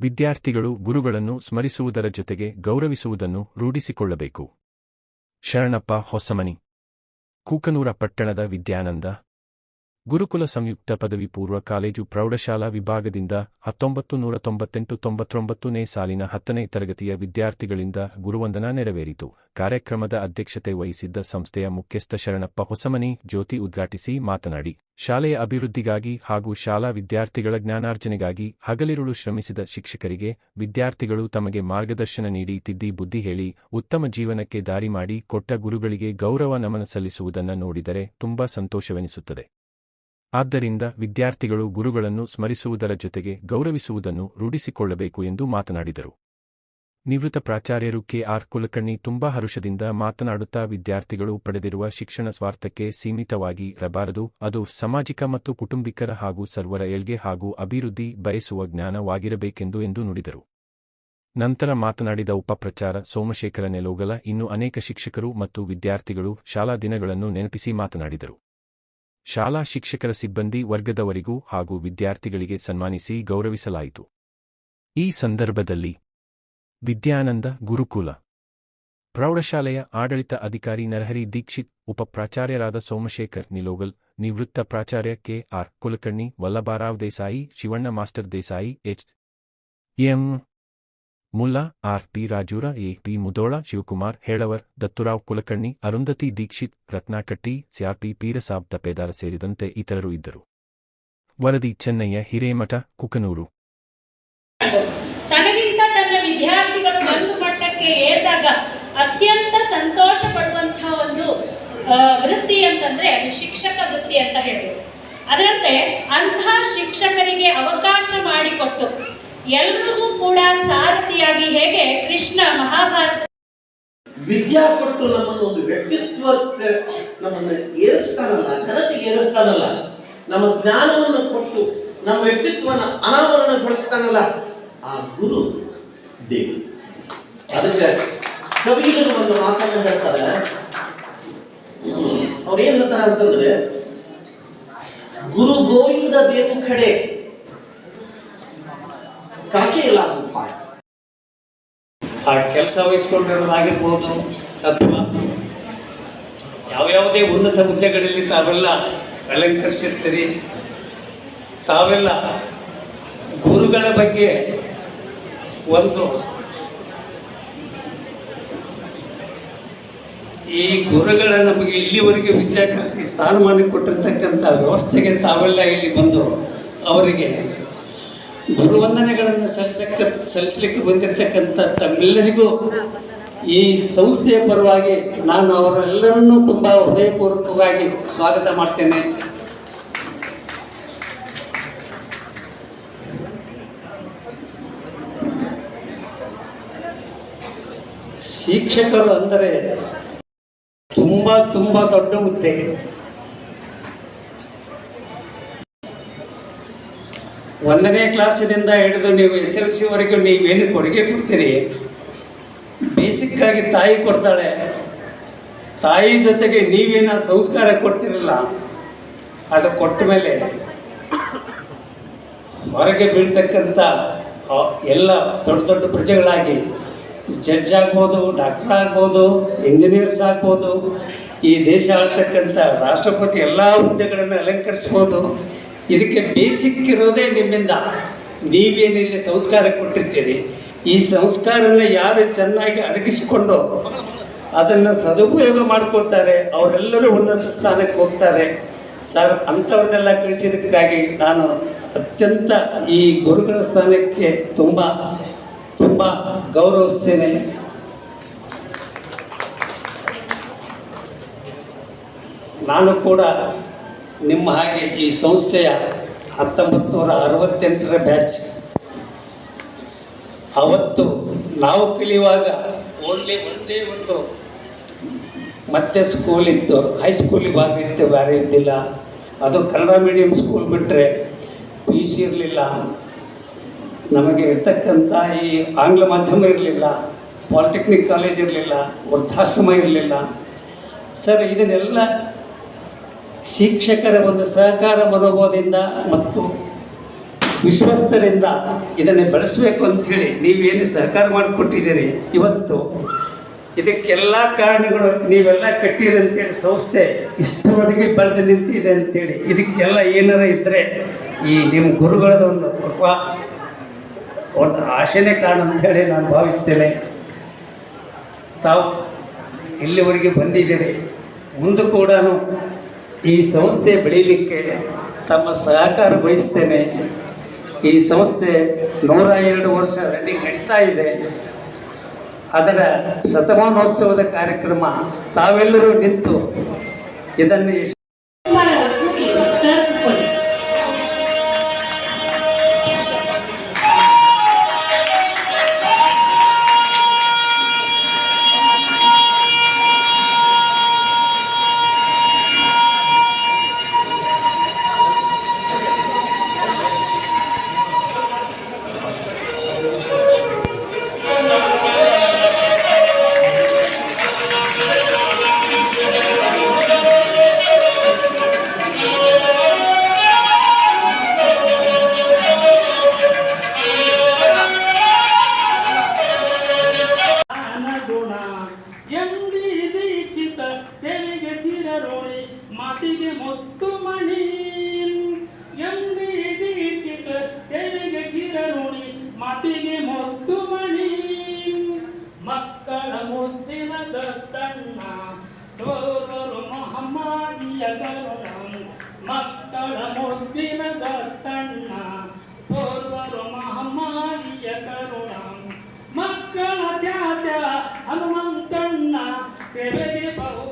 ವಿದ್ಯಾರ್ಥಿಗಳು ಗುರುಗಳನ್ನು ಸ್ಮರಿಸುವುದರ ಜೊತೆಗೆ ಗೌರವಿಸುವುದನ್ನು ರೂಢಿಸಿಕೊಳ್ಳಬೇಕು. ಶರಣಪ್ಪ ಹೊಸಮನಿ, ಕೂಕನೂರ ಪಟ್ಟಣದ ವಿದ್ಯಾನಂದ ಗುರುಕುಲ ಸಂಯುಕ್ತ ಪದವಿ ಪೂರ್ವ ಕಾಲೇಜು ಪ್ರೌಢಶಾಲಾ ವಿಭಾಗದಿಂದ 1998-99ನೇ ಸಾಲಿನ 10ನೇ ತರಗತಿಯ ವಿದ್ಯಾರ್ಥಿಗಳಿಂದ ಗುರುವಂದನಾ ನೆರವೇರಿತು. ಕಾರ್ಯಕ್ರಮದ ಅಧ್ಯಕ್ಷತೆ ವಹಿಸಿದ್ದ ಸಂಸ್ಥೆಯ ಮುಖ್ಯಸ್ಥ ಶರಣಪ್ಪ ಹೊಸಮನಿ ಜ್ಯೋತಿ ಉದ್ಘಾಟಿಸಿ ಮಾತನಾಡಿ, ಶಾಲೆಯ ಅಭಿವೃದ್ಧಿಗಾಗಿ ಹಾಗೂ ಶಾಲಾ ವಿದ್ಯಾರ್ಥಿಗಳ ಜ್ಞಾನಾರ್ಜನೆಗಾಗಿ ಹಗಲಿರುಳು ಶ್ರಮಿಸಿದ ಶಿಕ್ಷಕರಿಗೆ ವಿದ್ಯಾರ್ಥಿಗಳು ತಮಗೆ ಮಾರ್ಗದರ್ಶನ ನೀಡಿ ತಿದ್ದಿ ಬುದ್ಧಿ ಹೇಳಿ ಉತ್ತಮ ಜೀವನಕ್ಕೆ ದಾರಿ ಮಾಡಿ ಕೊಟ್ಟ ಗುರುಗಳಿಗೆ ಗೌರವ ನಮನ ಸಲ್ಲಿಸುವುದನ್ನು ನೋಡಿದರೆ ತುಂಬಾ ಸಂತೋಷವೆನಿಸುತ್ತದೆ. ಆದ್ದರಿಂದ ವಿದ್ಯಾರ್ಥಿಗಳು ಗುರುಗಳನ್ನು ಸ್ಮರಿಸುವುದರ ಜೊತೆಗೆ ಗೌರವಿಸುವುದನ್ನು ರೂಢಿಸಿಕೊಳ್ಳಬೇಕು ಎಂದು ಮಾತನಾಡಿದರು. ನಿವೃತ್ತ ಪ್ರಾಚಾರ್ಯರು ಕೆ.ಆರ್. ಕುಲಕರ್ಣಿ ತುಂಬಾ ಹರುಷದಿಂದ ಮಾತನಾಡುತ್ತಾ ವಿದ್ಯಾರ್ಥಿಗಳು ಪಡೆದಿರುವ ಶಿಕ್ಷಣ ಸ್ವಾರ್ಥಕ್ಕೆ ಸೀಮಿತವಾಗಿ ಇರಬಾರದು, ಅದು ಸಾಮಾಜಿಕ ಮತ್ತು ಕುಟುಂಬಿಕರ ಹಾಗೂ ಸರ್ವರ ಏಳ್ಗೆ ಹಾಗೂ ಅಭಿವೃದ್ಧಿ ಬಯಸುವ ಜ್ಞಾನವಾಗಿರಬೇಕೆಂದು ನುಡಿದರು. ನಂತರ ಮಾತನಾಡಿದ ಉಪಪ್ರಾಚಾರ ಸೋಮಶೇಖರ ನೆಲೋಗಲ ಇನ್ನೂ ಅನೇಕ ಶಿಕ್ಷಕರು ಮತ್ತು ವಿದ್ಯಾರ್ಥಿಗಳು ಶಾಲಾ ದಿನಗಳನ್ನು ನೆನಪಿಸಿ ಮಾತನಾಡಿದರು. ಶಾಲಾ ಶಿಕ್ಷಕರ ಸಿಬ್ಬಂದಿ ವರ್ಗದವರಿಗೂ ಹಾಗೂ ವಿದ್ಯಾರ್ಥಿಗಳಿಗೆ ಸನ್ಮಾನಿಸಿ ಗೌರವಿಸಲಾಯಿತು. ಈ ಸಂದರ್ಭದಲ್ಲಿ ವಿದ್ಯಾನಂದ ಗುರುಕುಲ ಪ್ರೌಢಶಾಲೆಯ ಆಡಳಿತ ಅಧಿಕಾರಿ ನರಹರಿ ದೀಕ್ಷಿತ್, ಉಪಪ್ರಾಚಾರ್ಯರಾದ ಸೋಮಶೇಖರ್ ನಿಲೋಗಲ್, ನಿವೃತ್ತ ಪ್ರಾಚಾರ್ಯ K R. Kulkarni, Vallabharao Desai, Shivanna master Desai, H M. Mulla, R P. Rajura, A P. Mudhol, Shivakumar Helavar, Dattarao Kulkarni, Arundhati Dixit, Ratnakatti, C R P. Peersab Tapedar ಸೇರಿದಂತೆ ಇತರರು ಇದ್ದರು. ವರದಿ ಚೆನ್ನಯ್ಯ ಹಿರೇಮಠ, ಕುಕನೂರು. ತನಗಿಂತ ತನ್ನ ವಿದ್ಯಾರ್ಥಿಗಳು ಒಂದು ಮಟ್ಟಕ್ಕೆ ಏರಿದಾಗ ಅತ್ಯಂತ ಸಂತೋಷ ಪಡುವಂತಹ ಒಂದು ವೃತ್ತಿ ಅಂತಂದ್ರೆ ಅದು ಶಿಕ್ಷಕ ವೃತ್ತಿ ಅಂತ ಹೇಳ್ಬೋದು. ಅದರಂತೆ ಅಂತಹ ಶಿಕ್ಷಕರಿಗೆ ಅವಕಾಶ ಮಾಡಿಕೊಟ್ಟು ಎಲ್ಲರಿಗೂ ಕೂಡ ಸಾರಥಿಯಾಗಿ ಹೇಗೆ ಕೃಷ್ಣ ಮಹಾಭಾರತ ವಿದ್ಯಾ ಕೊಟ್ಟು ನಮ್ಮನ್ನು ಒಂದು ವ್ಯಕ್ತಿತ್ವಕ್ಕೆ ನಮ್ಮನ್ನು ಏರಿಸ್ತಾನಲ್ಲ, ಘನತೆಗೆ ಏರಿಸ್ತಾನಲ್ಲ, ನಮ್ಮ ಜ್ಞಾನವನ್ನು ಕೊಟ್ಟು ನಮ್ಮ ವ್ಯಕ್ತಿತ್ವನ ಅನಾವರಣಗೊಳಿಸ್ತಾನಲ್ಲ, ಆ ಗುರು ದೇವರು. ಅದಕ್ಕೆ ಕವಿಗಳು ಒಂದು ಮಾತನ್ನು ಹೇಳ್ತಾರೆ. ಅವ್ರು ಏನ್ ಹೇಳ್ತಾರೆ ಅಂತಂದ್ರೆ, ಗುರು ಗೋವಿಂದ ದೇವು ಕಡೆ ಕಾಕೆ ಇಲ್ಲ ಉಪಾಯ. ಆ ಕೆಲಸ ವಹಿಸ್ಕೊಂಡಿರೋದಾಗಿರ್ಬೋದು ಅಥವಾ ಯಾವ್ಯಾವುದೇ ಉನ್ನತ ಹುದ್ದೆಗಳಲ್ಲಿ ತಾವೆಲ್ಲ ಅಲಂಕರಿಸಿರ್ತೀರಿ. ತಾವೆಲ್ಲ ಗುರುಗಳ ಬಗ್ಗೆ ಒಂದು ಈ ಗುರುಗಳ ನಮಗೆ ಇಲ್ಲಿವರೆಗೆ ವಿದ್ಯಾಭ್ಯಾಸ ಸ್ಥಾನಮಾನ ಕೊಟ್ಟಿರ್ತಕ್ಕಂಥ ವ್ಯವಸ್ಥೆಗೆ ತಾವೆಲ್ಲ ಇಲ್ಲಿ ಬಂದು ಅವರಿಗೆ ಗುರುವಂದನೆಗಳನ್ನು ಸಲ್ಲಿಸಲಿಕ್ಕೆ ಬಂದಿರತಕ್ಕಂಥ ತಮ್ಮೆಲ್ಲರಿಗೂ ಈ ಸಂಸ್ಥೆಯ ಪರವಾಗಿ ನಾನು ಅವರೆಲ್ಲರನ್ನೂ ತುಂಬ ಹೃದಯಪೂರ್ವಕವಾಗಿ ಸ್ವಾಗತ ಮಾಡ್ತೇನೆ. ಶಿಕ್ಷಕರು ಅಂದರೆ ತುಂಬ ತುಂಬ ದೊಡ್ಡ ಹುದ್ದೆ. ಒಂದನೇ ಕ್ಲಾಸಿನಿಂದ ಹಿಡಿದು ನೀವು SLC ನೀವೇನು ಕೊಡುಗೆ ಕೊಡ್ತೀರಿ, ಬೇಸಿಕ್ಕಾಗಿ ತಾಯಿ ಕೊಡ್ತಾಳೆ. ತಾಯಿ ಜೊತೆಗೆ ನೀವೇನ ಸಂಸ್ಕಾರ ಕೊಡ್ತಿರಲ್ಲ, ಅದು ಕೊಟ್ಟ ಮೇಲೆ ಹೊರಗೆ ಬೀಳ್ತಕ್ಕಂಥ ಎಲ್ಲ ದೊಡ್ಡ ದೊಡ್ಡ ಪ್ರಜೆಗಳಾಗಿ ಜಡ್ಜ್ ಆಗ್ಬೋದು, ಡಾಕ್ಟರ್ ಆಗ್ಬೋದು, ಇಂಜಿನಿಯರ್ಸ್ ಆಗ್ಬೋದು, ಈ ದೇಶ ಆಳ್ತಕ್ಕಂಥ ರಾಷ್ಟ್ರಪತಿ ಎಲ್ಲ ಹುದ್ದೆಗಳನ್ನು ಅಲಂಕರಿಸ್ಬೋದು. ಇದಕ್ಕೆ ಬೇಸಿಕ್ ಇರೋದೇ ನಿಮ್ಮಿಂದ. ನೀವೇನಿಲ್ಲಿ ಸಂಸ್ಕಾರ ಕೊಟ್ಟಿರ್ತೀರಿ, ಈ ಸಂಸ್ಕಾರನ ಯಾರು ಚೆನ್ನಾಗಿ ಅರಗಿಸಿಕೊಂಡು ಅದನ್ನು ಸದುಪಯೋಗ ಮಾಡ್ಕೊಳ್ತಾರೆ ಅವರೆಲ್ಲರೂ ಉನ್ನತ ಸ್ಥಾನಕ್ಕೆ ಹೋಗ್ತಾರೆ. ಸರ್, ಅಂಥವ್ರನ್ನೆಲ್ಲ ಕಳಿಸಿದ್ದಕ್ಕಾಗಿ ನಾನು ಅತ್ಯಂತ ಈ ಗುರುಗಳ ಸ್ಥಾನಕ್ಕೆ ತುಂಬ ತುಂಬ ಗೌರವಿಸ್ತೇನೆ. ನಾನು ಕೂಡ ನಿಮ್ಮ ಹಾಗೆ ಈ ಸಂಸ್ಥೆಯ 1968ರ ಬ್ಯಾಚ್. ಅವತ್ತು ನಾವು ಕಲಿಯುವಾಗ ಒಂದೇ ಒಂದು ಮತ್ತೆ ಸ್ಕೂಲ್ ಇತ್ತು, ಹೈಸ್ಕೂಲ್ ವಿಭಾಗ ಇತ್ತು, ಬೇರೆ ಇದ್ದಿಲ್ಲ. ಅದು ಕನ್ನಡ ಮೀಡಿಯಂ ಸ್ಕೂಲ್ ಬಿಟ್ಟರೆ PUC ಇರಲಿಲ್ಲ. ನಮಗೆ ಇರ್ತಕ್ಕಂಥ ಈ ಆಂಗ್ಲ ಮಾಧ್ಯಮ ಇರಲಿಲ್ಲ, ಪಾಲಿಟೆಕ್ನಿಕ್ ಕಾಲೇಜ್ ಇರಲಿಲ್ಲ, ವೃದ್ಧಾಶ್ರಮ ಇರಲಿಲ್ಲ. ಸರ್, ಇದನ್ನೆಲ್ಲ ಶಿಕ್ಷಕರ ಒಂದು ಸಹಕಾರ ಮನೋಭಾವದಿಂದ ಮತ್ತು ವಿಶ್ವಸ್ತರಿಂದ ಇದನ್ನು ಬೆಳೆಸಬೇಕು ಅಂಥೇಳಿ ನೀವೇನು ಸಹಕಾರ ಮಾಡಿಕೊಟ್ಟಿದ್ದೀರಿ. ಇವತ್ತು ಇದಕ್ಕೆಲ್ಲ ಕಾರಣಗಳು ನೀವೆಲ್ಲ ಕಟ್ಟಿರಿ ಅಂತೇಳಿ ಸಂಸ್ಥೆ ಇಷ್ಟರವರೆಗೆ ಬೆಳೆದು ನಿಂತಿದೆ ಅಂಥೇಳಿ. ಇದಕ್ಕೆಲ್ಲ ಏನಾರ ಇದ್ದರೆ ಈ ನಿಮ್ಮ ಗುರುಗಳದ ಒಂದು ಕೃಪಾ ಒಂದು ಆಶೆನೇ ಕಾರಣ ಅಂಥೇಳಿ ನಾನು ಭಾವಿಸ್ತೇನೆ. ತಾವು ಇಲ್ಲಿವರೆಗೆ ಬಂದಿದ್ದೀರಿ, ಮುಂದೆ ಕೂಡ ಈ ಸಂಸ್ಥೆ ಬೆಳೀಲಿಕ್ಕೆ ತಮ್ಮ ಸಹಕಾರ ವಹಿಸ್ತೇನೆ. ಈ ಸಂಸ್ಥೆ 102 ವರ್ಷ ರನ್ನಿಂಗ್ ನಡೀತಾ ಇದೆ. ಅದರ ಶತಮಾನೋತ್ಸವದ ಕಾರ್ಯಕ್ರಮ ತಾವೆಲ್ಲರೂ ನಿಂತು ಇದನ್ನು ಸೇವೆಗೆ ಚಿರರೋಣಿ ಮಾತಿಗೆ ಮುತ್ತು ಮಣಿ ಎಂದಿ ದೀಕ್ಷಿತ ಸೇವೆಗೆ ಚಿರರೋಣಿ ಮಾತಿಗೆ ಮುತ್ತು ಮಣಿ ಮಕ್ಕಳ ಮುದ್ದಿನ ದತ್ತಣ್ಣ ತೋರರು ಮಹಮ್ಮಾರಿಯ ಕರುಣ ಮಕ್ಕಳ ಮುದ್ದಿನ ದತ್ತಣ್ಣ ತೋರರು ಮಹಮ್ಮಾರಿಯ ಕರುಣ ಮಕ್ಕಳ ಚಾಚ ಹನುಮಂತಣ್ಣ ಸೇವೆಗೆ ಬಹು